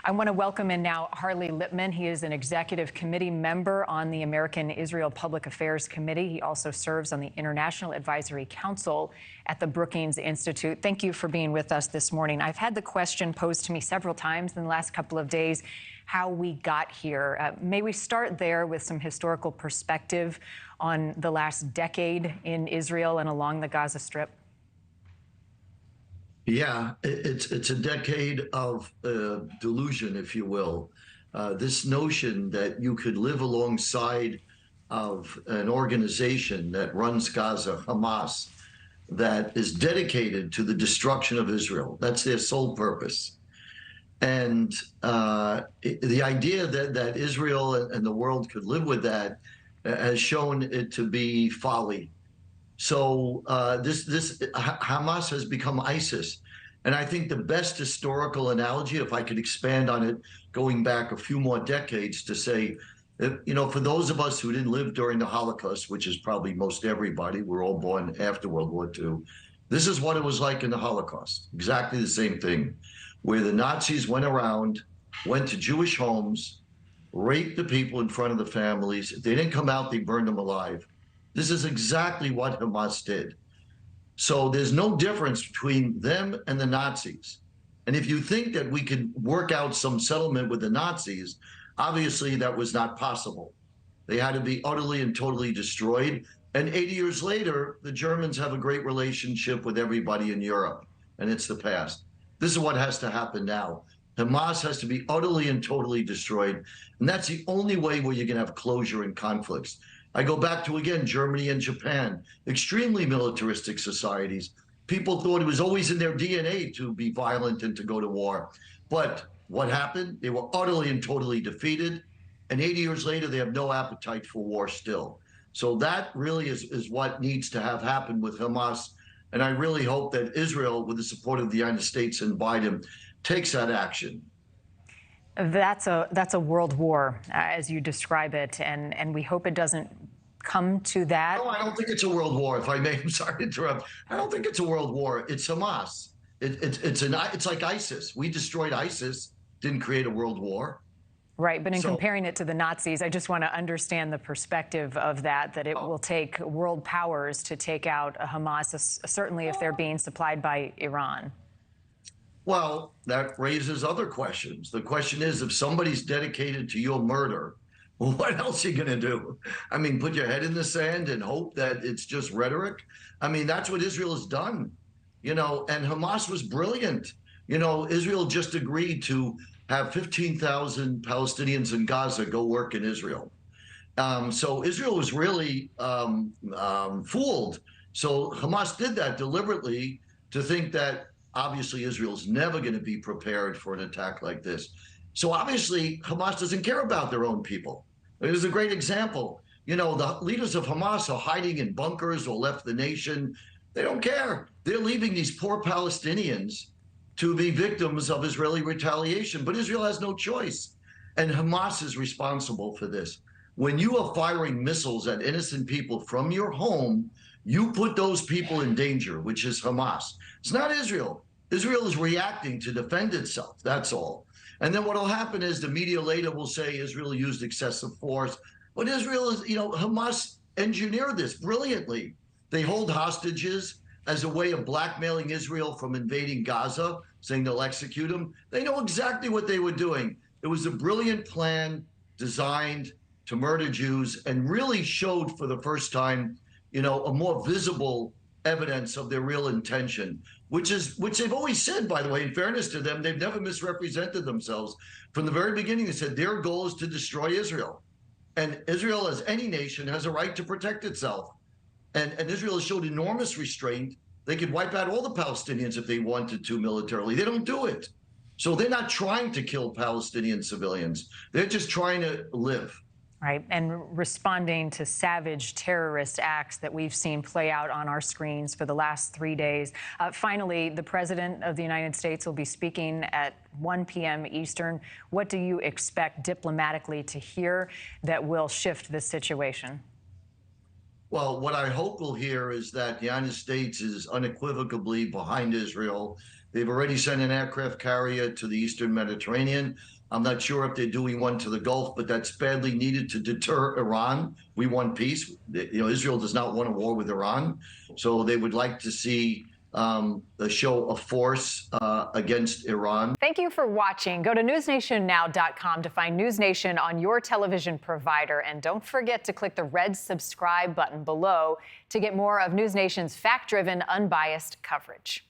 I want to welcome in now Harley Lippman. He is an executive committee member on the American-Israel Public Affairs Committee. He also serves on the International Advisory Council at the Brookings Institute. Thank you for being with us this morning. I've had the question posed to me several times in the last couple of days, how we got here. May we start there with some historical perspective on the last decade in Israel and along the Gaza Strip? Yeah, it's a decade of delusion, if you will. This notion that you could live alongside of an organization that runs Gaza, Hamas, that is dedicated to the destruction of Israel. That's their sole purpose. And the idea that Israel and the world could live with that has shown it to be folly. So Hamas has become ISIS. And I think the best historical analogy, if I could expand on it, going back a few more decades to say, for those of us who didn't live during the Holocaust, which is probably most everybody, we're all born after World War II, this is what it was like in the Holocaust. Exactly the same thing, where the Nazis went around, went to Jewish homes, raped the people in front of the families. If they didn't come out, they burned them alive. This is exactly what Hamas did. So there's no difference between them and the Nazis. And if you think that we could work out some settlement with the Nazis, obviously that was not possible. They had to be utterly and totally destroyed. And 80 years later, the Germans have a great relationship with everybody in Europe, and it's the past. This is what has to happen now. Hamas has to be utterly and totally destroyed. And that's the only way where you're going to have closure in conflicts. I go back to, again, Germany and Japan, extremely militaristic societies. People thought it was always in their DNA to be violent and to go to war. But what happened? They were utterly and totally defeated. And 80 years later, they have no appetite for war still. So that really is what needs to have happened with Hamas. And I really hope that Israel, with the support of the United States and Biden, takes that action. That's a world war, as you describe it, and we hope it doesn't come to that. No, I don't think it's a world war, if I may. I'm sorry to interrupt. I don't think it's a world war. It's Hamas. It's like ISIS. We destroyed ISIS, didn't create a world war. Right, but in comparing it to the Nazis, I just want to understand the perspective of that it will take world powers to take out Hamas, certainly if they're being supplied by Iran. Well, that raises other questions. The question is, if somebody's dedicated to your murder, well, what else are you going to do? I mean, put your head in the sand and hope that it's just rhetoric? I mean, that's what Israel has done, and Hamas was brilliant. Israel just agreed to have 15,000 Palestinians in Gaza go work in Israel. So Israel was really fooled. So Hamas did that deliberately to think that obviously Israel's never going to be prepared for an attack like this. So obviously Hamas doesn't care about their own people. It is a great example. The leaders of Hamas are hiding in bunkers or left the nation. They don't care. They're leaving these poor Palestinians to be victims of Israeli retaliation. But Israel has no choice. And Hamas is responsible for this. When you are firing missiles at innocent people from your home, you put those people in danger, which is Hamas. It's not Israel. Israel is reacting to defend itself. That's all. And then what will happen is the media later will say Israel used excessive force. But Israel is, Hamas engineered this brilliantly. They hold hostages as a way of blackmailing Israel from invading Gaza, saying they'll execute them. They know exactly what they were doing. It was a brilliant plan designed to murder Jews and really showed for the first time, a more visible evidence of their real intention, which they've always said, by the way, in fairness to them, they've never misrepresented themselves. From the very beginning, they said their goal is to destroy Israel. And Israel, as any nation, has a right to protect itself. And Israel has showed enormous restraint. They could wipe out all the Palestinians if they wanted to militarily. They don't do it. So they're not trying to kill Palestinian civilians. They're just trying to live. Right, and responding to savage terrorist acts that we've seen play out on our screens for the last 3 days. Finally, the President of the United States will be speaking at 1 p.m. Eastern. What do you expect diplomatically to hear that will shift this situation? Well, what I hope we'll hear is that the United States is unequivocally behind Israel, They've already sent an aircraft carrier to the Eastern Mediterranean. I'm not sure if they're doing one to the Gulf, but that's badly needed to deter Iran. We want peace. Israel does not want a war with Iran. So they would like to see a show of force against Iran. Thank you for watching. Go to newsnationnow.com to find NewsNation on your television provider. And don't forget to click the red subscribe button below to get more of NewsNation's fact-driven, unbiased coverage.